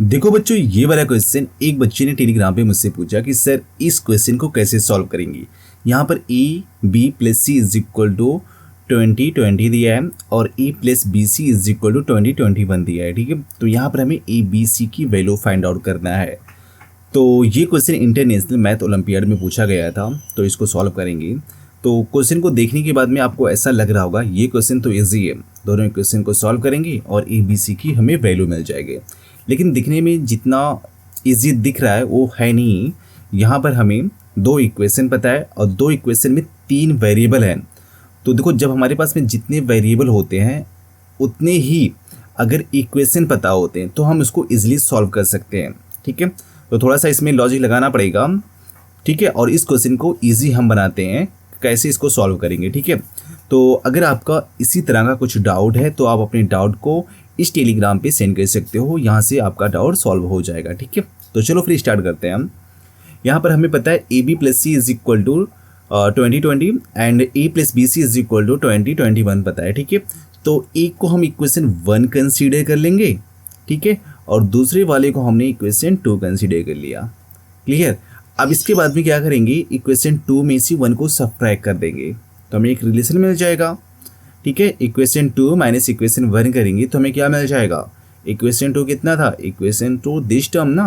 देखो बच्चों, ये वाला क्वेश्चन एक बच्चे ने टेलीग्राम पे मुझसे पूछा कि सर इस क्वेश्चन को कैसे सॉल्व करेंगे। यहाँ पर A B plus C is equal to 2020 दिया है और A plus B C is equal to 2021 दिया है। ठीक है, तो यहाँ पर हमें ए बी सी की वैल्यू फाइंड आउट करना है। तो ये क्वेश्चन इंटरनेशनल मैथ ओलंपियाड में पूछा गया था, तो इसको सॉल्व करेंगे। तो क्वेश्चन को देखने के बाद में आपको ऐसा लग रहा होगा ये क्वेश्चन तो ईजी है, दोनों क्वेश्चन को सॉल्व करेंगे और ए बी सी की हमें वैल्यू मिल जाएगी। लेकिन दिखने में जितना इजी दिख रहा है वो है नहीं। यहाँ पर हमें दो इक्वेशन पता है और दो इक्वेशन में तीन वेरिएबल हैं। तो देखो, जब हमारे पास में जितने वेरिएबल होते हैं उतने ही अगर इक्वेशन पता होते हैं तो हम उसको इजीली सॉल्व कर सकते हैं। ठीक है, तो थोड़ा सा इसमें लॉजिक लगाना पड़ेगा। ठीक है, और इस क्वेश्चन को ईजी हम बनाते हैं, कैसे इसको सॉल्व करेंगे। ठीक है, तो अगर आपका इसी तरह का कुछ डाउट है तो आप अपने डाउट को इस टेलीग्राम पे सेंड कर सकते हो, यहाँ से आपका डाउट सॉल्व हो जाएगा। ठीक है, तो चलो फिर स्टार्ट करते हैं हम। यहाँ पर हमें पता है A B plus C is equal to 2020 and A plus B C is equal to 2021 पता है। ठीक है, तो एक को हम इक्वेशन 1 कंसीडर कर लेंगे। ठीक है, और दूसरे वाले को हमने इक्वेशन 2 कंसीडर कर लिया। क्लियर। अब इसके बाद में क्या करेंगे, इक्वेशन 2 में से 1 को सब्ट्रैक्ट कर देंगे तो हमें एक रिलेशन मिल जाएगा। ठीक है, इक्वेशन 2 माइनस इक्वेशन 1 करेंगे तो हमें क्या मिल जाएगा। इक्वेशन 2 कितना था, इक्वेशन 2 दिस टर्म ना,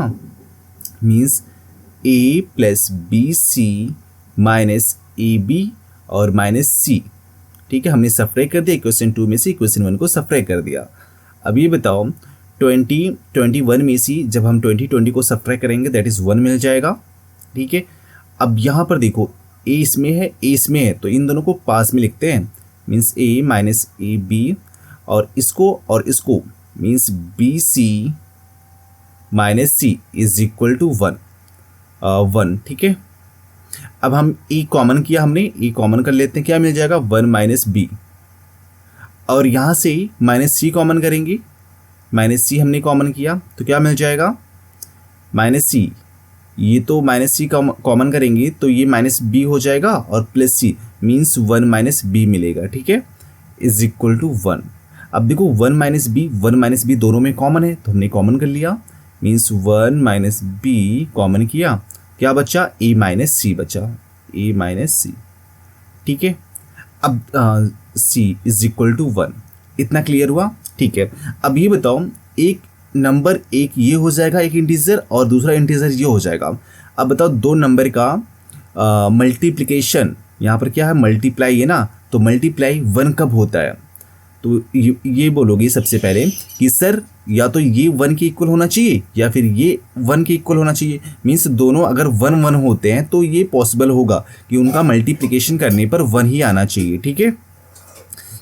means A plus B C minus A B और माइनस सी। ठीक है, हमने सब्ट्रैक्ट कर दिया, इक्वेशन 2 में से इक्वेशन 1 को सब्ट्रैक्ट कर दिया। अब ये बताओ 2021 में से जब हम 2020 को सब्ट्रैक्ट करेंगे दैट इज़ 1 मिल जाएगा। ठीक है, अब यहाँ पर देखो ए इसमें है ए इसमें है तो इन दोनों को पास में लिखते हैं, means A minus A B और इसको means B C minus C is equal to 1। ठीक है, अब हम ए कॉमन किया, हमने ए कॉमन कर लेते हैं, क्या मिल जाएगा 1 माइनस बी और यहाँ से माइनस सी कॉमन करेंगे, माइनस सी हमने कॉमन किया तो क्या मिल जाएगा माइनस सी। ये तो माइनस सी कॉमन करेंगे तो ये माइनस बी हो जाएगा और plus C means 1 minus B मिलेगा। ठीक है, इज इक्वल टू 1। अब देखो 1 माइनस बी दोनों में कॉमन है तो हमने कॉमन कर लिया, मीन्स 1 माइनस बी कॉमन किया, क्या बचा ए माइनस सी बचा, ए माइनस सी। ठीक है, अब सी इज इक्वल टू 1, इतना क्लियर हुआ। ठीक है, अब ये बताओ एक नंबर एक ये हो जाएगा एक इंटीजर और दूसरा इंटीजर ये हो जाएगा। अब बताओ दो नंबर का मल्टीप्लिकेशन, यहाँ पर क्या है मल्टीप्लाई है ना, तो मल्टीप्लाई 1 कब होता है। तो ये बोलोगे सबसे पहले कि सर या तो ये 1 के इक्वल होना चाहिए या फिर ये 1 के इक्वल होना चाहिए। मीन्स दोनों अगर 1 1 होते हैं तो ये पॉसिबल होगा कि उनका मल्टीप्लिकेशन करने पर 1 ही आना चाहिए। ठीक है,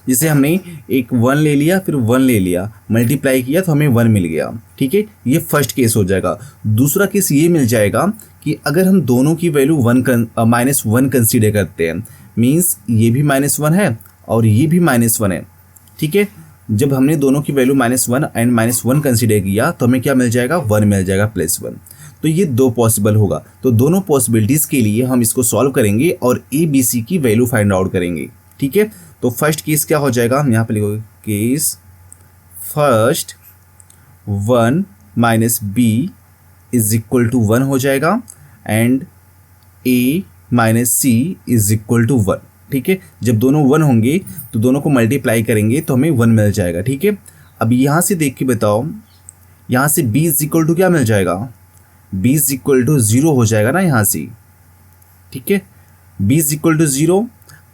जिसे हमने एक 1 ले लिया फिर 1 ले लिया, मल्टीप्लाई किया तो हमें 1 मिल गया। ठीक है, ये फर्स्ट केस हो जाएगा। दूसरा केस ये मिल जाएगा कि अगर हम दोनों की वैल्यू -1 कंसीडर करते हैं, मीन्स ये भी -1 है और ये भी -1 है। ठीक है, जब हमने दोनों की वैल्यू -1 एंड -1 कंसीडर किया तो हमें क्या मिल जाएगा 1 मिल जाएगा +1। तो ये दो पॉसिबल होगा। तो दोनों पॉसिबिलिटीज़ के लिए हम इसको सॉल्व करेंगे और ए बी सी की वैल्यू फाइंड आउट करेंगे। ठीक है, तो फर्स्ट केस क्या हो जाएगा, हम यहाँ पे लिखोगे case first 1 minus B is equal to 1 हो जाएगा and A minus C is equal to 1। ठीक है, जब दोनों 1 होंगे तो दोनों को मल्टीप्लाई करेंगे तो हमें 1 मिल जाएगा। ठीक है, अब यहाँ से देख के बताओ, यहाँ से b इज इक्वल टू क्या मिल जाएगा, b इज इक्वल टू 0 हो जाएगा ना यहाँ से। ठीक है, b इज इक्वल टू 0।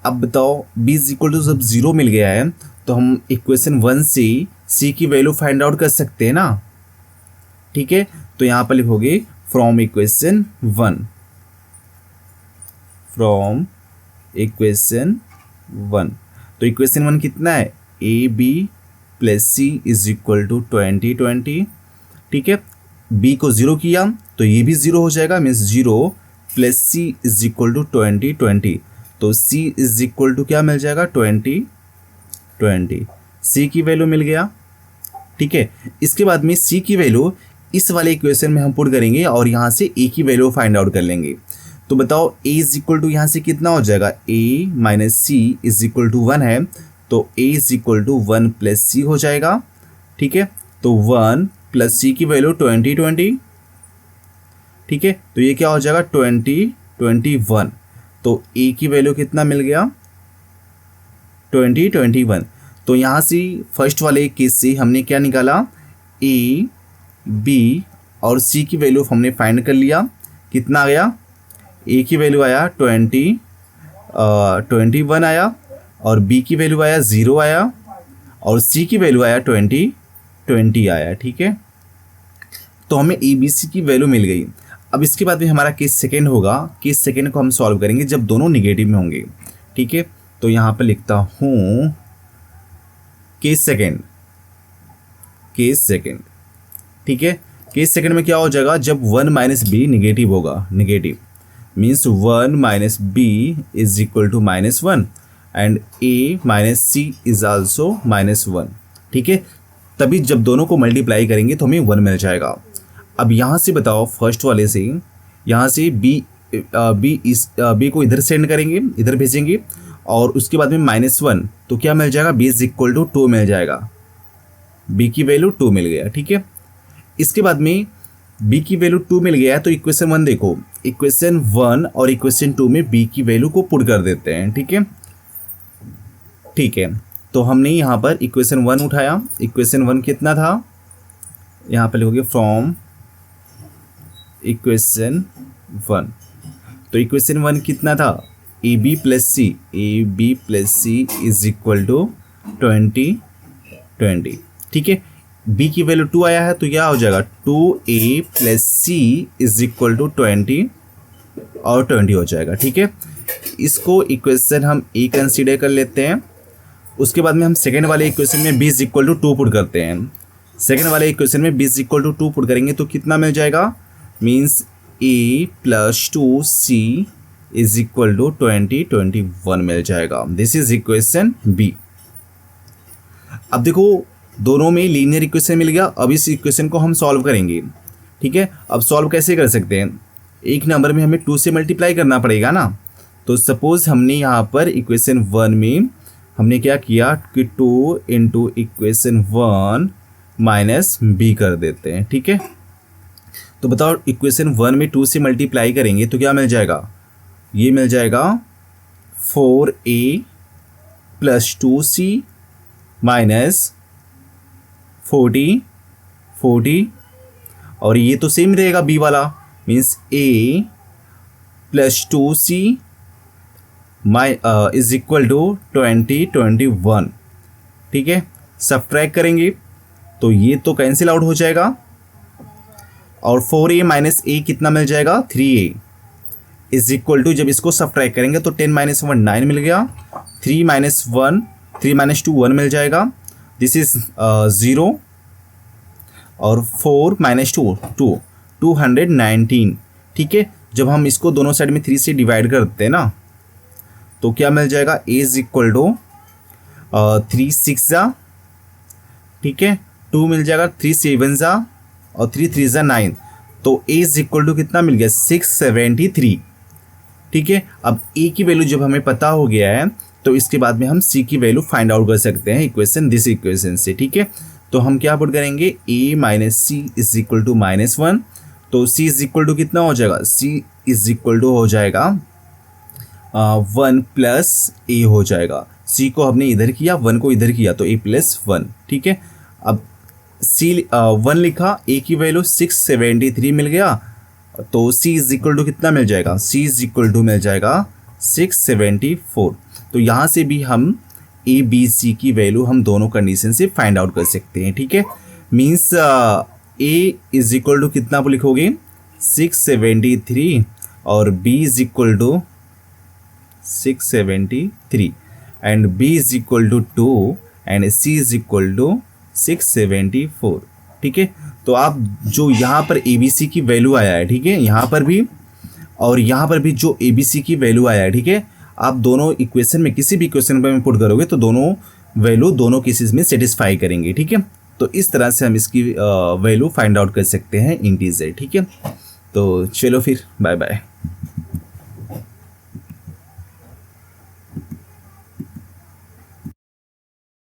अब बताओ b इज इक्वल टू जब 0 मिल गया है तो हम इक्वेशन 1 से c की वैल्यू फाइंड आउट कर सकते हैं ना। ठीक है, तो यहाँ पर लिखोगे फ्रॉम इक्वेशन 1, फ्रॉम इक्वेशन 1। तो इक्वेशन 1 कितना है, A B plus C is equal to 2020। ठीक है, b को 0 किया तो ये भी 0 हो जाएगा, means 0 plus C is equal to 2020। तो c इज इक्वल टू क्या मिल जाएगा 2020, c की वैल्यू मिल गया। ठीक है, इसके बाद में c की वैल्यू इस वाले इक्वेशन में हम पुट करेंगे और यहाँ से a की वैल्यू फाइंड आउट कर लेंगे। तो बताओ a इज इक्वल टू यहाँ से कितना हो जाएगा, a minus C is equal to 1 है तो a is equal to 1 plus C हो जाएगा। ठीक है, तो 1 प्लस सी की वैल्यू 20 20, ठीक है। तो ये क्या हो जाएगा 20 21। तो ए की वैल्यू कितना मिल गया 20 21। तो यहाँ से फर्स्ट वाले केस से हमने क्या निकाला, ए बी और सी की वैल्यू हमने फाइंड कर लिया। कितना आ गया, ए की वैल्यू आया 21 आया, और बी की वैल्यू आया 0 आया, और सी की वैल्यू आया 20 आया, ठीक है। तो हमें ए बी सी की वैल्यू मिल गई। अब इसके बाद में हमारा केस सेकेंड होगा। केस सेकेंड को हम सॉल्व करेंगे जब दोनों निगेटिव में होंगे, ठीक है। तो यहाँ पर लिखता हूँ केस सेकेंड, ठीक है। केस सेकेंड में क्या हो जाएगा, जब 1 माइनस बी निगेटिव होगा, negative means 1 minus B is equal to -1 and A minus C is also -1, ठीक है। तभी जब दोनों को मल्टीप्लाई करेंगे तो हमें 1 मिल जाएगा। अब यहाँ से बताओ, फर्स्ट वाले से यहाँ से बी को इधर सेंड करेंगे, इधर भेजेंगे, और उसके बाद में -1, तो क्या मिल जाएगा, बी इज इक्वल टू 2 मिल जाएगा। बी की वैल्यू 2 मिल गया, ठीक है। इसके बाद में बी की वैल्यू 2 मिल गया है, तो इक्वेशन 1 देखो, इक्वेशन 1 और इक्वेशन 2 में बी की वैल्यू को पुट कर देते हैं, ठीक है, ठीक है। तो हमने यहाँ पर इक्वेशन 1 उठाया। इक्वेशन 1 कितना था, यहाँ पर लिखोगे फ्रॉम इक्वेशन 1। तो इक्वेशन 1 कितना था, A B plus C is equal to 20 20, ठीक है। बी की वैल्यू 2 आया है, तो क्या हो जाएगा 2a plus C is equal to 20 और 20 हो जाएगा, ठीक है। इसको इक्वेशन हम ए कंसीडर कर लेते हैं। उसके बाद में हम सेकेंड वाले इक्वेशन में b is equal to 2 put करते हैं। सेकेंड वाले इक्वेशन में b is equal to 2 put करेंगे तो कितना मिल जाएगा, means a plus 2c is equal to 20 21 मिल जाएगा। This is equation B. अब देखो दोनों में लीनियर इक्वेशन मिल गया। अब इस इक्वेशन को हम सॉल्व करेंगे, ठीक है। अब सॉल्व कैसे कर सकते हैं, एक नंबर में हमें 2 से मल्टीप्लाई करना पड़ेगा ना। तो सपोज हमने यहाँ पर इक्वेशन 1 में हमने क्या किया कि 2 इंटू इक्वेशन 1 माइनस बी कर देते हैं, ठीक है। तो बताओ इक्वेशन 1 में 2 से मल्टीप्लाई करेंगे तो क्या मिल जाएगा, ये मिल जाएगा 4a प्लस 2c माइनस 40 और ये तो सेम रहेगा बी वाला, means a plus 2c is equal to 20 21, ठीक है। सब्ट्रैक्ट करेंगे तो ये तो कैंसिल आउट हो जाएगा, और 4a माइनस a कितना मिल जाएगा 3a इज इक्वल टू, जब इसको सब्ट्रैक्ट करेंगे तो 10 माइनस 1 9 मिल गया, 3 माइनस 2 1 मिल जाएगा, दिस इज 0, और 4 माइनस 2 219, ठीक है। जब हम इसको दोनों साइड में 3 से डिवाइड करते हैं ना तो क्या मिल जाएगा, a इज इक्वल टू 3 6 जा, ठीक है, 2 मिल जाएगा, 3 7 जा, और 3 3 जा 9, तो a इज इक्वल टू कितना मिल गया 673, ठीक है। अब a की वैल्यू जब हमें पता हो गया है तो इसके बाद में हम c की वैल्यू फाइंड आउट कर सकते हैं दिस इक्वेशन से, ठीक है। तो हम क्या पुट करेंगे, a minus C is equal to -1, तो c इज इक्वल टू कितना हो जाएगा, c इज इक्वल टू हो जाएगा 1 प्लस a हो जाएगा। c को हमने इधर किया, 1 को इधर किया, तो a प्लस 1, ठीक है। अब c 1 लिखा, a की वैल्यू 673 मिल गया, तो c इज इक्वल टू कितना मिल जाएगा, c इज इक्वल टू मिल जाएगा 674। तो यहाँ से भी हम a b c की वैल्यू हम दोनों कंडीशन से फाइंड आउट कर सकते हैं, ठीक है। Means a is equal to कितना लिखोगे 673 और b is equal to 673 and b is equal to 2 and c is equal to 674, ठीक है। तो आप जो यहाँ पर ए बी सी की वैल्यू आया है, ठीक है, यहाँ पर भी और यहाँ पर भी जो ए बी सी की वैल्यू आया है, ठीक है, आप दोनों इक्वेशन में किसी भी इक्वेशन पर पुट करोगे तो दोनों वैल्यू दोनों केसेस में सेटिस्फाई करेंगे, ठीक है। तो इस तरह से हम इसकी वैल्यू फाइंड आउट कर सकते हैं इंटीजर, ठीक है। तो चलो फिर बाय बाय।